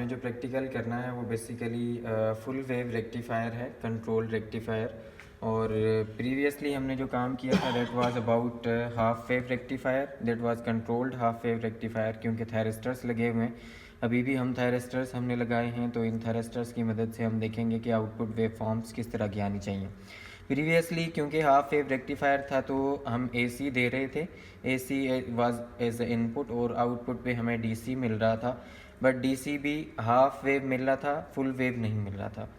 जो प्रैक्टिकल करना है वो बेसिकली फुल वेव रेक्टिफायर है, कंट्रोल रेक्टिफायर। और प्रीवियसली हमने जो काम किया था that was about half wave rectifier, that was controlled half wave rectifier, क्योंकि थायरिस्टर्स लगे हुए हैं। अभी भी हम थायरिस्टर्स हमने लगाए हैं, तो इन थायरिस्टर्स की मदद से हम देखेंगे कि आउटपुट वेव फॉर्म्स किस तरह की आनी चाहिए। प्रीवियसली क्योंकि हाफ वेव रेक्टिफायर था तो हम एसी दे रहे थे, AC was as a input, और आउटपुट पे हमें डीसी मिल रहा था। बट डीसी भी हाफ वेव मिल रहा था, फुल वेव नहीं मिल रहा था।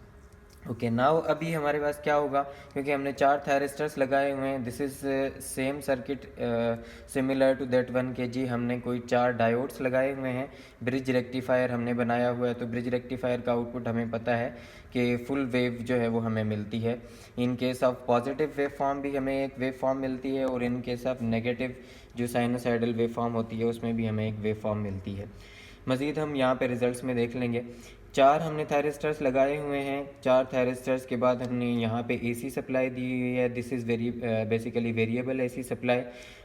ओके नाउ अभी हमारे पास क्या होगा, क्योंकि हमने 4 थायरिस्टर्स लगाए हुए हैं, this is same circuit similar to that 1 kg। हमने कोई 4 डायोड्स लगाए हुए हैं, ब्रिज रेक्टिफायर हमने बनाया हुआ है। तो ब्रिज रेक्टिफायर का आउटपुट हमें पता है कि फुल वेव जो है वो हमें मिलती है। In case of positive wave form भी हमें एक वेव फॉर्म मिलती है, और इन केस ऑफ नेगेटिव जो साइनोसाइडल वेव फॉर्म होती है उसमें भी हमें एक वेव फॉर्म मिलती है। मज़ीद हम यहाँ पे रिजल्ट्स में देख लेंगे। 4 हमने थायरिस्टर्स लगाए हुए हैं, 4 थायरिस्टर्स के बाद हमने यहाँ पे एसी सप्लाई दी हुई है, this is basically variable AC supply.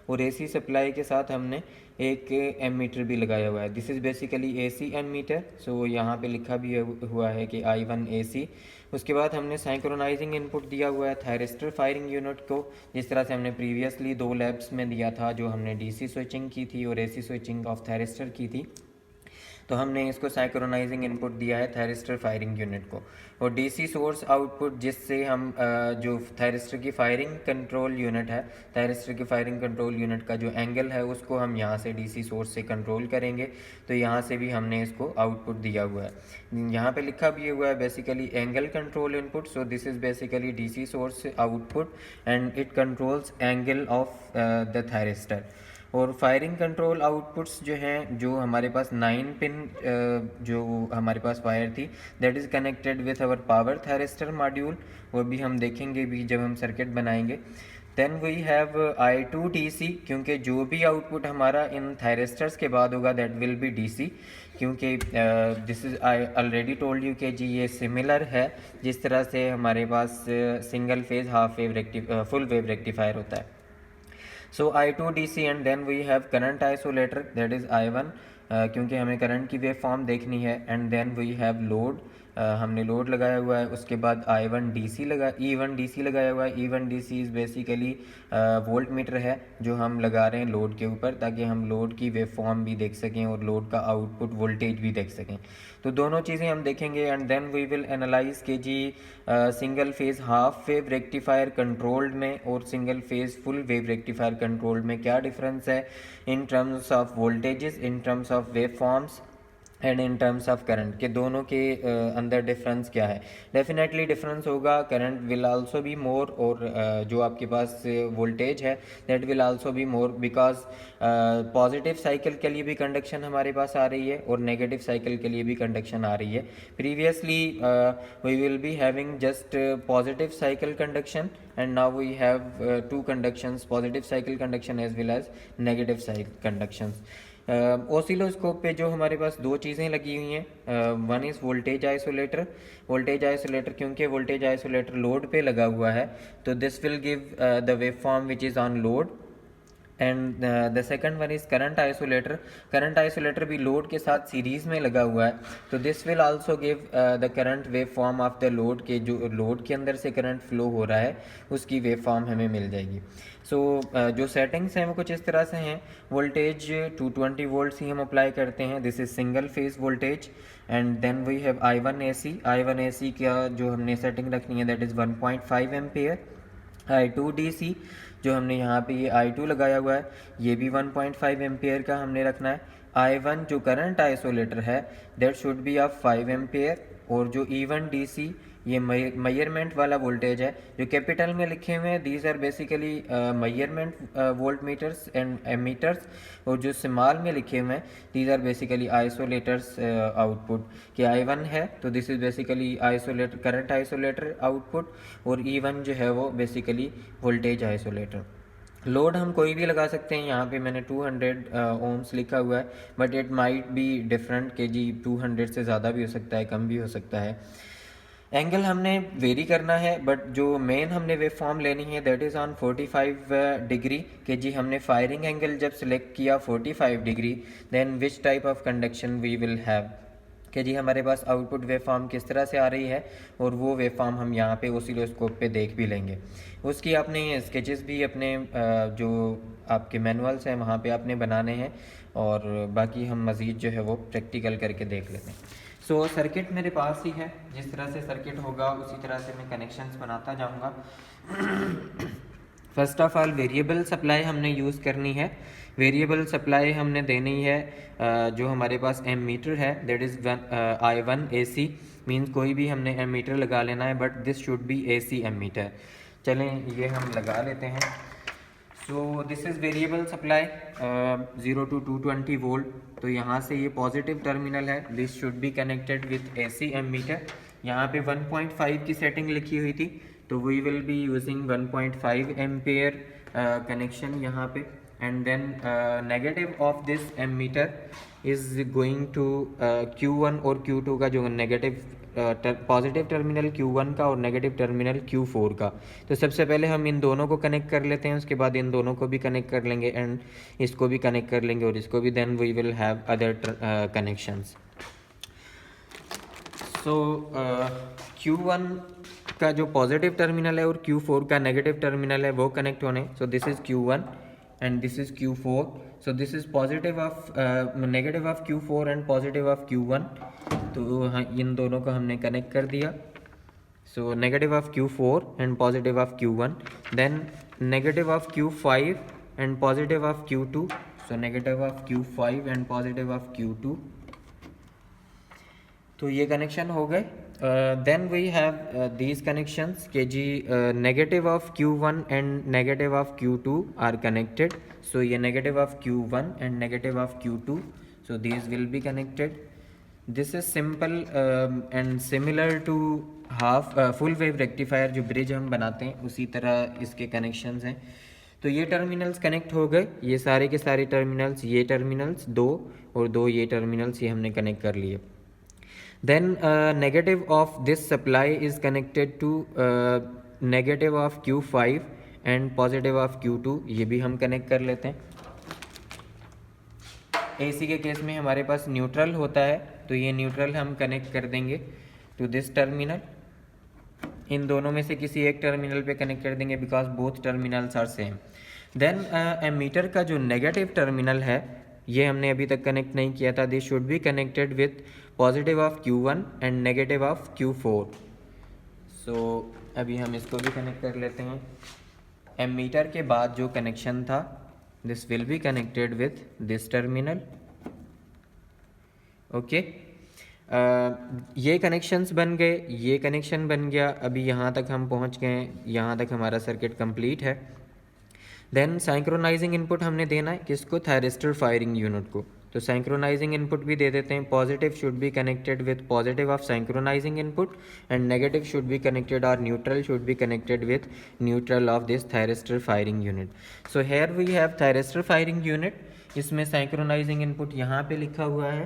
और एसी सप्लाई के साथ हमने एक एमीटर भी लगाया हुआ है, this is basically AC ammeter. So यहाँ पे लिखा भी हुआ है कि I1 AC। उसके बाद हमने साइक्रोनाइजिंग इनपुट दिया हुआ है थायरिस्टर फायरिंग यूनिट को, जिस तरह से हमने प्रीवियसली 2 लैब्स में दिया था, जो हमने डीसी स्विचिंग की थी और एसी स्विचिंग ऑफ थायरिस्टर की थी। तो हमने इसको साइक्रोनाइजिंग इनपुट दिया है थायरिस्टर फायरिंग यूनिट को, और डीसी सोर्स आउटपुट जिससे हम जो थायरिस्टर की फायरिंग कंट्रोल यूनिट है, थायरिस्टर की फायरिंग कंट्रोल यूनिट का जो एंगल है उसको हम यहाँ से डीसी सोर्स से कंट्रोल करेंगे। तो यहाँ से भी हमने इसको आउटपुट दिया हुआ है, यहाँ पे लिखा भी हुआ है basically angle control input. So this is basically DC source output and it controls angle of the thyristor. और फायरिंग कंट्रोल आउटपुट्स जो हैं, जो हमारे पास 9 पिन जो हमारे पास वायर थी, that is connected with our power thyristor module, वो भी हम देखेंगे भी जब हम सर्किट बनाएंगे। देन वी हैव I2DC, क्योंकि जो भी आउटपुट हमारा इन थायरिस्टर्स के बाद होगा दैट विल बी डीसी, क्योंकि this is I already told you कि जी ये सिमिलर है जिस तरह से हमारे पास single phase half wave full wave rectifier होता है। So I2DC and then we have current isolator, that is I1, क्योंकि हमें करंट की वेव फॉर्म देखनी है। And then we have load, हमने लोड लगाया हुआ है। उसके बाद E1 DC लगाया हुआ है। E1 DC is basically volt meter है जो हम लगा रहे हैं लोड के ऊपर, ताकि हम लोड की वेव फॉर्म भी देख सकें और लोड का आउटपुट वोल्टेज भी देख सकें। तो दोनों चीज़ें हम देखेंगे। And then we will analyse के जी single phase half wave rectifier controlled में और single phase full wave rectifier controlled में क्या डिफरेंस है in terms of voltages, in terms of wave forms and in terms of current, के दोनों के अंदर डिफरेंस क्या है। डेफिनेटली डिफरेंस होगा, current will also be more, और जो आपके पास वोल्टेज है that will also be more, because positive cycle के लिए भी कंडक्शन हमारे पास आ रही है और नेगेटिव साइकिल के लिए भी कंडक्शन आ रही है। Previously we will be having just positive cycle conduction and now we have 2 conductions, positive cycle conduction as well as negative cycle conductions. Oscilloscope पे जो हमारे पास 2 चीज़ें लगी हुई हैं, वन इज़ वोल्टेज आइसोलेटर, क्योंकि वोल्टेज आइसोलेटर लोड पे लगा हुआ है तो this will give the wave form which is on load. And the second one is current isolator भी लोड के साथ सीरीज़ में लगा हुआ है, तो this will also give the current wave form of the load, के जो लोड के अंदर से करंट फ्लो हो रहा है उसकी वेव फॉर्म हमें मिल जाएगी। सो जो सेटिंग्स हैं वो कुछ इस तरह से हैं। वोल्टेज 220 वोल्ट्स ही हम अप्लाई करते हैं, this is single phase voltage. And then we have I1 AC का जो हमने सेटिंग रखनी है दैट इज़ 1.5 एम्पेयर। I2DC जो हमने यहाँ पे ये I2 लगाया हुआ है ये भी 1.5 एम्पेयर का हमने रखना है। I1 जो करंट आइसोलेटर है that should B of 5 ampere, और जो E1 DC ये मेजरमेंट वाला वोल्टेज है जो कैपिटल में लिखे हुए हैं, these are basically measurement volt meters and ammeters, और जो स्मॉल में लिखे हुए हैं these are basically isolators output. कि I1 है तो this is basically current isolator output, और E1 जो है वो बेसिकली वोल्टेज आइसोलेटर। लोड हम कोई भी लगा सकते हैं, यहाँ पे मैंने 200 ओम्स लिखा हुआ है, but it might be different के जी 200 से ज़्यादा भी हो सकता है, कम भी हो सकता है। एंगल हमने वेरी करना है, बट जो मेन हमने वेव फॉर्म लेनी है दैट इज़ ऑन 45 डिग्री, कि जी हमने फायरिंग एंगल जब सिलेक्ट किया 45 degree, then which type of conduction we will have. कि जी हमारे पास आउटपुट वेव फॉर्म किस तरह से आ रही है, और वो वेव फॉर्म हम यहाँ पे ऑसिलोस्कोप पे देख भी लेंगे। उसकी आपने स्केचेस भी अपने जो आपके मैनुअल्स हैं वहाँ पे आपने बनाने हैं, और बाकी हम मज़ीद जो है वो प्रैक्टिकल करके देख लेते हैं। सो सर्किट मेरे पास ही है, जिस तरह से सर्किट होगा उसी तरह से मैं कनेक्शंस बनाता जाऊँगा। First of all variable supply हमने यूज़ करनी है। वेरिएबल सप्लाई हमने देनी है जो हमारे पास एम मीटर है, that is I1 AC, means कोई भी हमने एम मीटर लगा लेना है, but this should be AC ammeter. चलें ये हम लगा लेते हैं। So this is variable supply 0 to 220 volt. तो यहाँ से ये पॉजिटिव टर्मिनल है, this should be connected with AC ammeter. यहाँ पे 1.5 की सेटिंग लिखी हुई थी, तो we will be using 1.5 ampere connection यहाँ पे। And then negative of this ammeter is going to Q1 और Q2 का जो नेगेटिव पॉजिटिव टर्मिनल Q1 का और नेगेटिव टर्मिनल Q4 का। तो सबसे पहले हम इन दोनों को कनेक्ट कर लेते हैं, उसके बाद इन दोनों को भी कनेक्ट कर लेंगे, एंड इसको भी कनेक्ट कर लेंगे और इसको भी, then we will have other connections. So Q1 का जो पॉजिटिव टर्मिनल है और Q4 का नेगेटिव टर्मिनल है वो कनेक्ट होने। सो this is Q1 and this is Q4। So this is positive of negative of Q4 and positive of Q1। तो हाँ, इन दोनों को हमने कनेक्ट कर दिया। So negative of Q4 and positive of Q1, then negative of Q5 and positive of Q2। So negative of Q5 and positive of Q2। तो ये connection हो गए। Then we have these connections के जी negative of Q1 and negative of Q2 are connected. So ये negative of Q1 and negative of Q2, so these will be connected. This is simple and similar to half full wave rectifier जो bridge हम बनाते हैं, उसी तरह इसके connections हैं। तो ये टर्मिनल्स कनेक्ट हो गए, ये सारे के सारे टर्मिनल्स, ये टर्मिनल्स दो और दो ये टर्मिनल्स, ये हमने कनेक्ट कर लिए। Then negative of this supply is connected to negative of Q5 and positive of Q2, ये भी हम कनेक्ट कर लेते हैं। AC के केस में हमारे पास न्यूट्रल होता है, तो ये न्यूट्रल हम कनेक्ट कर देंगे टू दिस टर्मिनल। इन दोनों में से किसी एक टर्मिनल पे कनेक्ट कर देंगे because both terminals are same. Then ammeter का जो नेगेटिव टर्मिनल है ये हमने अभी तक कनेक्ट नहीं किया था, this should be connected with positive of Q1 and negative of Q4। सो अभी हम इसको भी कनेक्ट कर लेते हैं। एमीटर के बाद जो कनेक्शन था this will be connected with this terminal. Okay, ये कनेक्शंस बन गए, ये कनेक्शन बन गया। अभी यहाँ तक हम पहुँच गए, यहाँ तक हमारा सर्किट कंप्लीट है। देन साइंक्रोनाइजिंग इनपुट हमने देना है किसको, थायरिस्टर फायरिंग यूनिट को। तो साइंक्रोनाइजिंग इनपुट भी दे देते हैं। Positive should be connected with positive of synchronising input and negative should be connected और neutral should be connected with neutral of this thyristor firing unit. So here we have thyristor firing unit, इसमें synchronising input यहाँ पे लिखा हुआ है।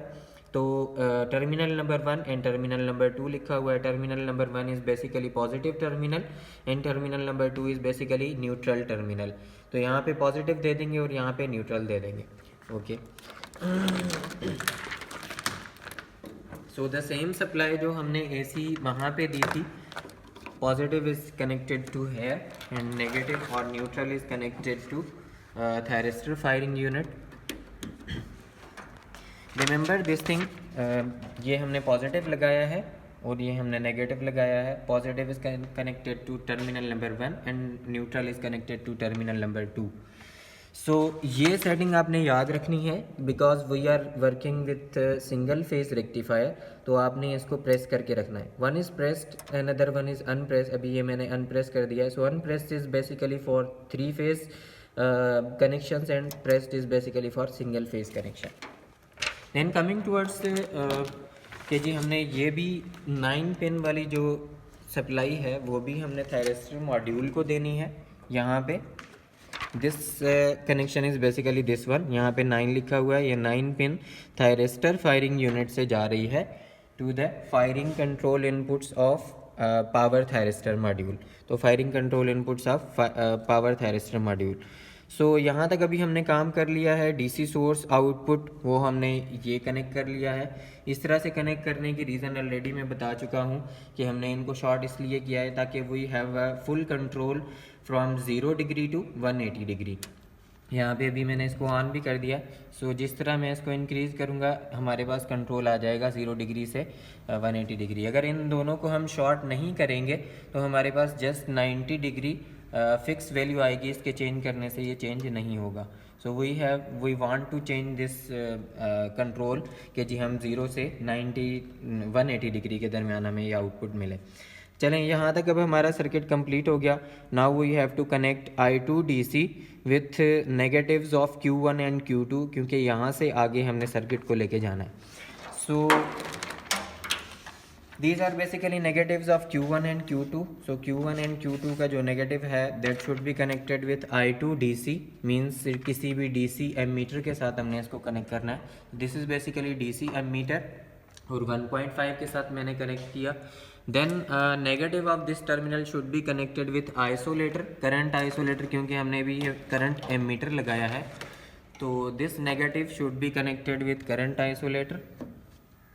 तो terminal number 1 and terminal number 2 लिखा हुआ है। Terminal number 1 is basically positive terminal and terminal number 2 is basically neutral terminal. तो यहाँ पे पॉजिटिव दे देंगे और यहाँ पे न्यूट्रल दे देंगे। Okay, so the same supply जो हमने AC वहाँ पे दी थी, positive is connected to here and negative और neutral is connected to thyristor firing unit. Remember this thing, ये हमने पॉजिटिव लगाया है और ये हमने नेगेटिव लगाया है। Positive is connected to terminal number 1 and neutral is connected to terminal number 2। So ये सेटिंग आपने याद रखनी है because we are working with single phase rectifier. तो आपने इसको प्रेस करके रखना है। One is pressed another one is unpress. अभी ये मैंने अनप्रेस कर दिया है। So unpressed is basically for 3 phase connections and pressed is basically for single phase connection. Then coming towards कि जी हमने ये भी 9 पिन वाली जो सप्लाई है वो भी हमने थायरिस्टर मॉड्यूल को देनी है। यहाँ पे this connection is basically this one, यहाँ पे 9 लिखा हुआ है। ये 9 पिन थायरिस्टर फायरिंग यूनिट से जा रही है to the firing control inputs of power thyristor module. तो firing control inputs of power thyristor module. So यहाँ तक अभी हमने काम कर लिया है। डीसी सोर्स आउटपुट वो हमने ये कनेक्ट कर लिया है। इस तरह से कनेक्ट करने की रीज़न ऑलरेडी मैं बता चुका हूँ कि हमने इनको शॉर्ट इसलिए किया है ताकि we have a full control from 0 degree to 180 degree. यहाँ पे अभी मैंने इसको ऑन भी कर दिया। सो जिस तरह मैं इसको इंक्रीज़ करूँगा हमारे पास कंट्रोल आ जाएगा 0 डिग्री से 180 डिग्री। अगर इन दोनों को हम शॉर्ट नहीं करेंगे तो हमारे पास जस्ट 90 डिग्री फिक्स वैल्यू आएगी। इसके चेंज करने से ये चेंज नहीं होगा। So we want to change this control कि जी हम 0 से 180 डिग्री के दरमियान हमें ये आउटपुट मिले। चलें, यहाँ तक अब हमारा सर्किट कंप्लीट हो गया। Now we have to connect I2 DC with negatives of Q1 and Q2, क्योंकि यहाँ से आगे हमने सर्किट को लेके जाना है। So these are basically negatives of Q1 and Q2। So Q1 and Q2 का जो नेगेटिव है that should be connected with I2 DC, means किसी भी DC एमीटर के साथ हमने इसको कनेक्ट करना है। This is basically DC ammeter और 1.5 के साथ मैंने कनेक्ट किया। Then negative of this terminal should be connected with isolator, current isolator, क्योंकि हमने भी करंट एमीटर लगाया है। तो this negative should be connected with current isolator,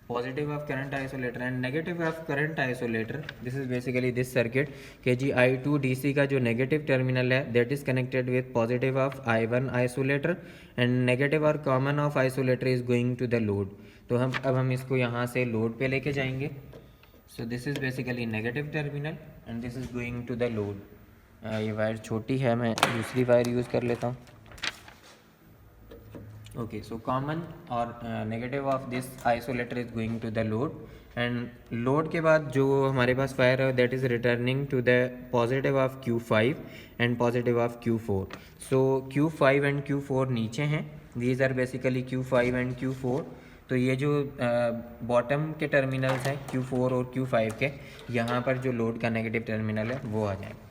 positive of current isolator and negative of current isolator. This is basically this circuit के जी I2 DC का जो नेगेटिव टर्मिनल है that is connected with positive of I1 isolator and negative और common of isolator is going to the load. तो हम इसको यहाँ से लोड पे लेके जाएंगे। So this is basically negative terminal and this is going to the load. ये वायर छोटी है, मैं दूसरी वायर यूज़ कर लेता हूँ। ओके, सो कॉमन और negative of this isolator is going to the load and load के बाद जो हमारे पास वायर है that is returning to the positive of Q5 and positive of Q4। So Q5 and Q4 नीचे हैं। These are basically Q5 and Q4। तो ये जो बॉटम के टर्मिनल्स हैं Q4 और Q5 के, यहाँ पर जो लोड का नेगेटिव टर्मिनल है वो आ जाएगा।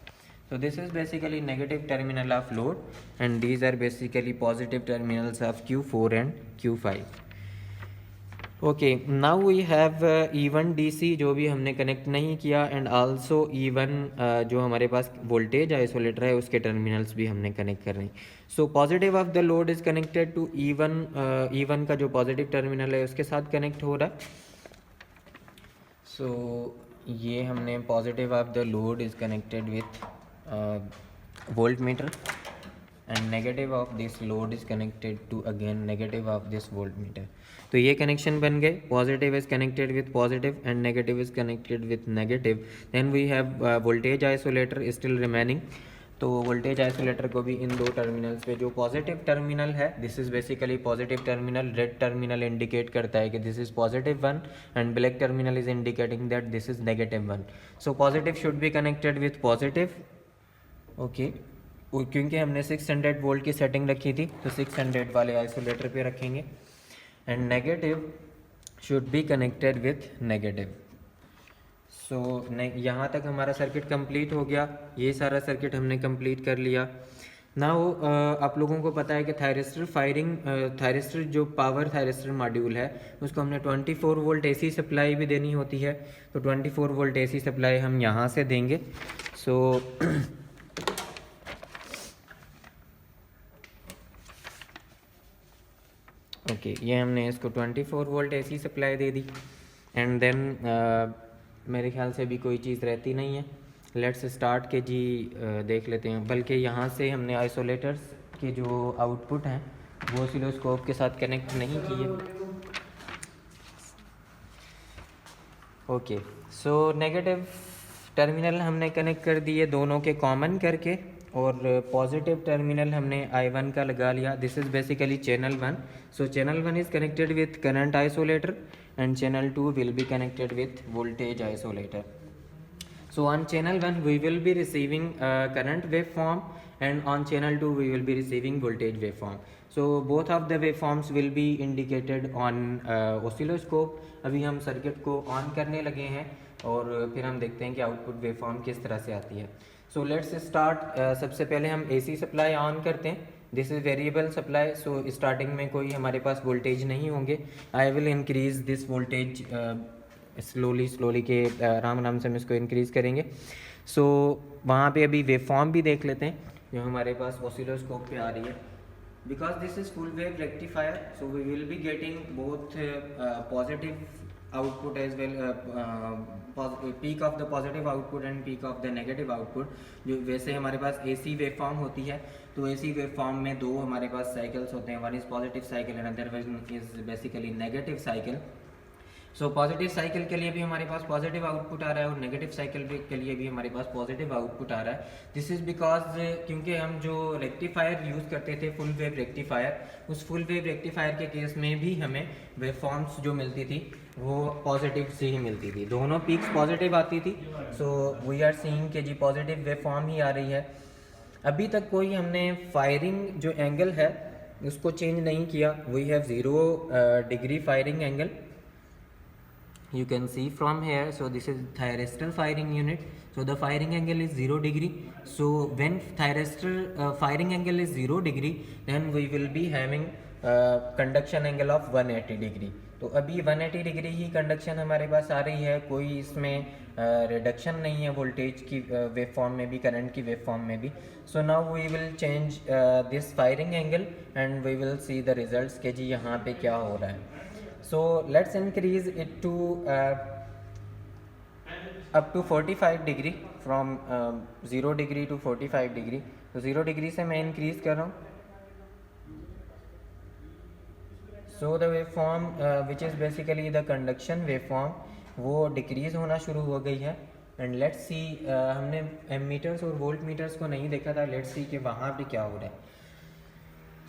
So this is basically negative terminal of load and these are basically positive terminals of Q4 and Q5. Okay, now we have E1 DC जो भी हमने कनेक्ट नहीं किया and also E1 जो हमारे पास वोल्टेज आइसोलेटर है उसके टर्मिनल्स भी हमने कनेक्ट कर रहे हैं। So positive of the load is connected to E1, E1 का जो पॉजिटिव टर्मिनल है उसके साथ कनेक्ट हो रहा है। So ये हमने positive of the load is connected with voltmeter and negative of this load is connected to again negative of this voltmeter। तो ये कनेक्शन बन गए। Positive is connected with positive and negative is connected with negative. Then we have voltage isolator still remaining. तो voltage isolator को भी इन दो terminals पे, जो पॉजिटिव टर्मिनल है this is basically positive terminal, red terminal indicate करता है कि this is positive one and black terminal is indicating that this is negative one. So positive should be connected with positive. Okay, क्योंकि हमने 600 volt की setting रखी थी तो 600 वाले आइसोलेटर पे रखेंगे and negative should be connected with negative. So यहाँ तक हमारा सर्किट कंप्लीट हो गया। ये सारा सर्किट हमने कंप्लीट कर लिया। नाउ आप लोगों को पता है कि थायरिस्टर जो पावर थायरिस्टर मॉड्यूल है उसको हमने 24 वोल्ट AC सप्लाई भी देनी होती है। तो 24 वोल्ट AC सप्लाई हम यहाँ से देंगे। सो ओके, ये हमने इसको 24 वोल्ट AC सप्लाई दे दी एंड देन मेरे ख्याल से भी कोई चीज़ रहती नहीं है। लेट्स स्टार्ट के जी देख लेते हैं। बल्कि यहाँ से हमने आइसोलेटर्स के जो आउटपुट हैं वो ऑसिलोस्कोप के साथ कनेक्ट नहीं किए। ओके, सो नेगेटिव टर्मिनल हमने कनेक्ट कर दिए दोनों के कॉमन करके और पॉजिटिव टर्मिनल हमने I1 का लगा लिया। This is basically channel 1। So channel 1 is connected with current isolator and channel 2 will be connected with voltage isolator। So on channel 1 we will be receiving current waveform and on channel 2 we will be receiving voltage waveform। So both of the waveforms will be indicated on oscilloscope। अभी हम circuit को on करने लगे हैं और फिर हम देखते हैं कि आउटपुट वेवफॉर्म किस तरह से आती है। So let's start. सबसे पहले हम AC सप्लाई ऑन करते हैं। This is variable supply. So starting में कोई हमारे पास वोल्टेज नहीं होंगे। I will increase this voltage slowly के आराम से हम इसको इंक्रीज़ करेंगे। सो वहाँ पे अभी वेवफॉर्म भी देख लेते हैं। जो हमारे पास ऑसिलोस्कोप पे आ रही है। Because this is full wave rectifier, so we will be getting both positive output as well, peak of the positive output and peak of the negative output। जो वैसे हमारे पास AC वेव फॉर्म होती है, तो AC wave form में दो हमारे पास cycles होते हैं, one is positive cycle and other one is basically negative cycle. So positive cycle के लिए भी हमारे पास पॉजिटिव आउटपुट आ रहा है और नेगेटिव साइकिल के लिए भी हमारे पास पॉजिटिव आउटपुट आ रहा है। दिस इज़ बिकॉज क्योंकि हम जो रेक्टिफायर यूज़ करते थे फुल वेव रेक्टिफायर, उस फुल वेव रेक्टिफायर के केस में भी हमें वेव फॉर्म्स जो मिलती थी वो पॉजिटिव से ही मिलती थी, दोनों पीक्स पॉजिटिव आती थी। सो वी आर सीइंग कि जी पॉजिटिव वेव फॉर्म ही आ रही है। अभी तक कोई हमने फायरिंग जो एंगल है उसको चेंज नहीं किया। We have 0 degree firing angle, you can see from here. So this is thyristor firing unit, so the firing angle is 0 degree. So when thyristor firing angle is 0 degree, then we will be having conduction angle of 180 degree। तो अभी 180 degree ही conduction हमारे पास आ रही है, कोई इसमें reduction नहीं है voltage की वेव फॉर्म में भी, करंट की वेव फॉर्म में भी। So now we will change this firing angle and we will see the results के जी यहाँ पे क्या हो रहा है। So let's increase it to up to 45 degree from 0 degree to 45 degree। तो 0 डिग्री से मैं इंक्रीज कर रहा हूँ। So the waveform which is basically the conduction waveform वो डिक्रीज होना शुरू हो गई है। एंड लेट्स सी, हमने एमीटर्स और वोल्ट मीटर्स को नहीं देखा था, लेट्स सी कि वहाँ पे क्या हो रहा है।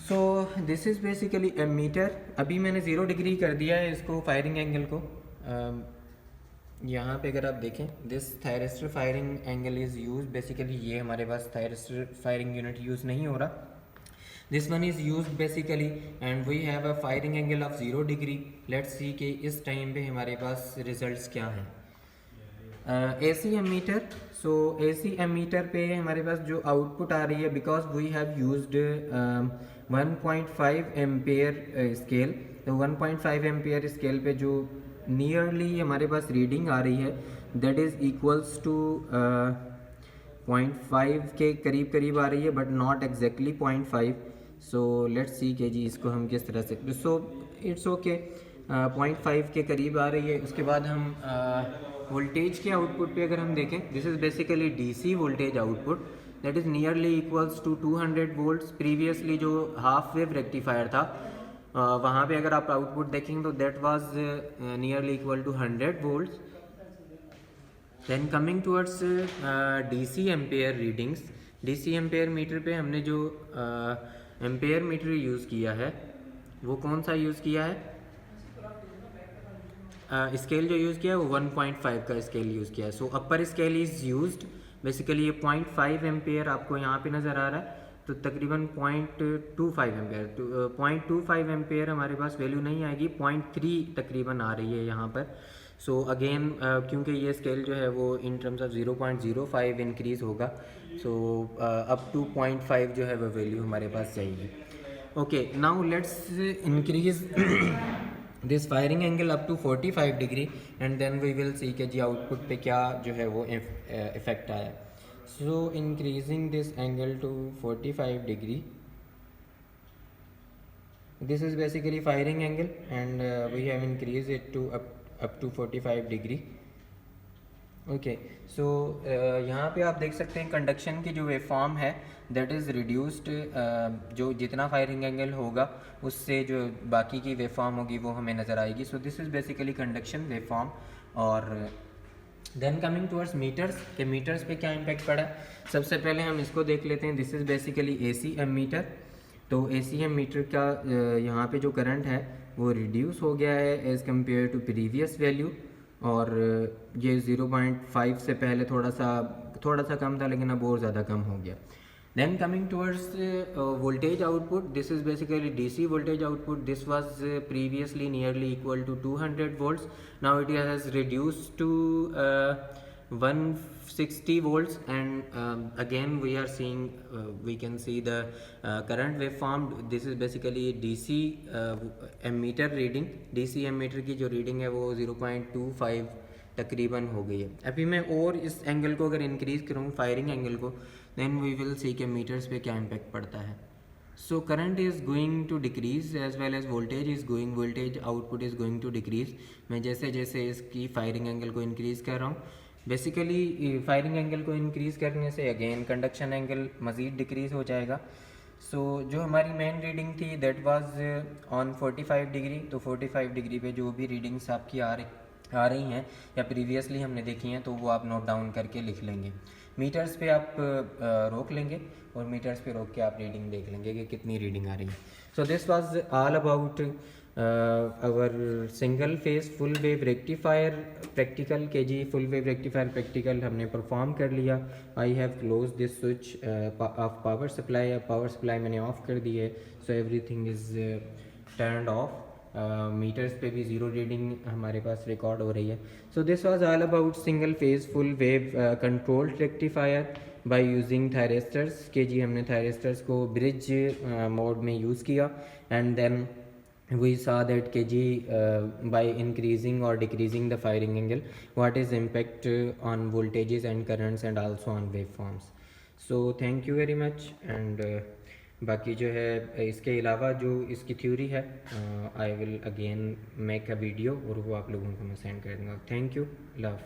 So this is basically ammeter. अभी मैंने 0 डिग्री कर दिया है इसको फायरिंग एंगल को। यहाँ पे अगर आप देखें, this thyristor firing angle is use, basically ये हमारे पास थायरिस्टर फायरिंग यूनिट यूज़ नहीं हो रहा। This one is use basically and we have a firing angle of 0 degree. Let's see कि इस टाइम पे हमारे पास रिजल्ट्स क्या हैं। AC ammeter, so AC ammeter पे हमारे पास जो आउटपुट आ रही है, because we have used 1.5 ampere scale, तो 1.5 एम्पेयर स्केल पे जो नियरली हमारे पास रीडिंग आ रही है दैट इज़ इक्वल्स टू 0.5 के करीब करीब आ रही है, but not exactly 0.5। So let's see के जी इसको हम किस तरह से, सो इट्स ओके 0.5 के करीब आ रही है। उसके बाद हम वोल्टेज के आउटपुट पे अगर हम देखें, this is basically DC voltage output that is nearly equals to 200 volts. Previously जो हाफ वेव रेक्टिफायर था वहाँ पे अगर आप आउटपुट देखेंगे तो that was nearly equal to 100 volts. Then coming towards DC ampere readings, DC ampere meter पे हमने जो एम्पेयर मीटर यूज़ किया है वो कौन सा यूज़ किया है, स्केल जो यूज़ किया है वो 1.5 का स्केल यूज़ किया है। सो अपर स्केल इज़ यूज्ड, बेसिकली ये 0.5 एम्पेयर आपको यहाँ पे नज़र आ रहा है, तो तकरीबन 0.25 एम्पेयर, 0.25 एम्पेयर हमारे पास वैल्यू नहीं आएगी, 0.3 तकरीबन आ रही है यहाँ पर। सो अगेन क्योंकि ये स्केल जो है वो इन टर्म्स ऑफ 0.05 इंक्रीज़ होगा, सो अप टू 0.5 जो है वो वैल्यू हमारे पास जाएगी। Okay, now let's increase this firing angle up to 45 degree and then we will see के जी आउटपुट पे क्या जो है वो इफेक्ट आया। So increasing this angle to 45 degree, this is basically firing angle and we have increase it to up to 45 degree. Okay, so यहाँ पे आप देख सकते हैं कंडक्शन की जो वेवफॉर्म है दैट इज़ रिड्यूस्ड, जो जितना फायरिंग एंगल होगा उससे जो बाकी की वेवफॉर्म होगी वो हमें नज़र आएगी। सो this is basically conduction waveform. और देन कमिंग टूवर्ड्स मीटर्स, के मीटर्स पे क्या इम्पैक्ट पड़ा। सबसे पहले हम इसको देख लेते हैं, this is basically AC ammeter. तो AC एमीटर का यहाँ पे जो करंट है वो रिड्यूस हो गया है as compare to previous value, और ये 0.5 से पहले थोड़ा सा कम था लेकिन अब और ज़्यादा कम हो गया। Then coming towards voltage output, this is basically DC voltage output. This was previously nearly equal to 200 volts, now it has reduced to 160 volts and again we are seeing we can see the current waveform. This is basically DC ammeter reading, DC ammeter की जो reading है वो 0.25 तकरीबन हो गई है। अभी मैं और इस एंगल को अगर इंक्रीज़ करूँ फायरिंग एंगल को, देन वी विल सी के मीटर्स पे क्या इम्पेक्ट पड़ता है। So current is going to decrease as well as voltage is going, voltage output is going to decrease. मैं जैसे जैसे इसकी फायरिंग एंगल को इंक्रीज़ कर रहा हूँ, बेसिकली फायरिंग एंगल को इंक्रीज़ करने से अगेन कंडक्शन एंगल मज़ीद डिक्रीज़ हो जाएगा। सो जो हमारी मेन रीडिंग थी दैट वाज ऑन 45 डिग्री, तो 45 डिग्री पे जो भी रीडिंग्स आपकी आ रही हैं या प्रीवियसली हमने देखी हैं, तो वो आप नोट डाउन करके लिख लेंगे। मीटर्स पे आप रोक लेंगे और मीटर्स पे रोक के आप रीडिंग देख लेंगे कि कितनी रीडिंग आ रही है। So this was all about our single phase full wave rectifier practical के जी। फुल वेव रेक्टिफायर प्रैक्टिकल हमने परफॉर्म कर लिया। I have close this switch off power supply. अब पावर सप्लाई मैंने ऑफ कर दी है, so everything is turned off. Meters पे भी ज़ीरो रीडिंग हमारे पास रिकॉर्ड हो रही है। So this was all about single phase full wave controlled rectifier by using thyristors के जी। हमने थायरिस्टर्स को ब्रिज मोड में यूज़ किया and then we saw that kg by increasing or decreasing the firing angle what is impact on voltages and currents and also on waveforms. So thank you very much and बाकी जो है इसके अलावा जो इसकी theory है I will again make a video और वो आप लोगों को मैं सेंड कर दूँगा। थैंक यू, अल्लाह हाफ़िज़।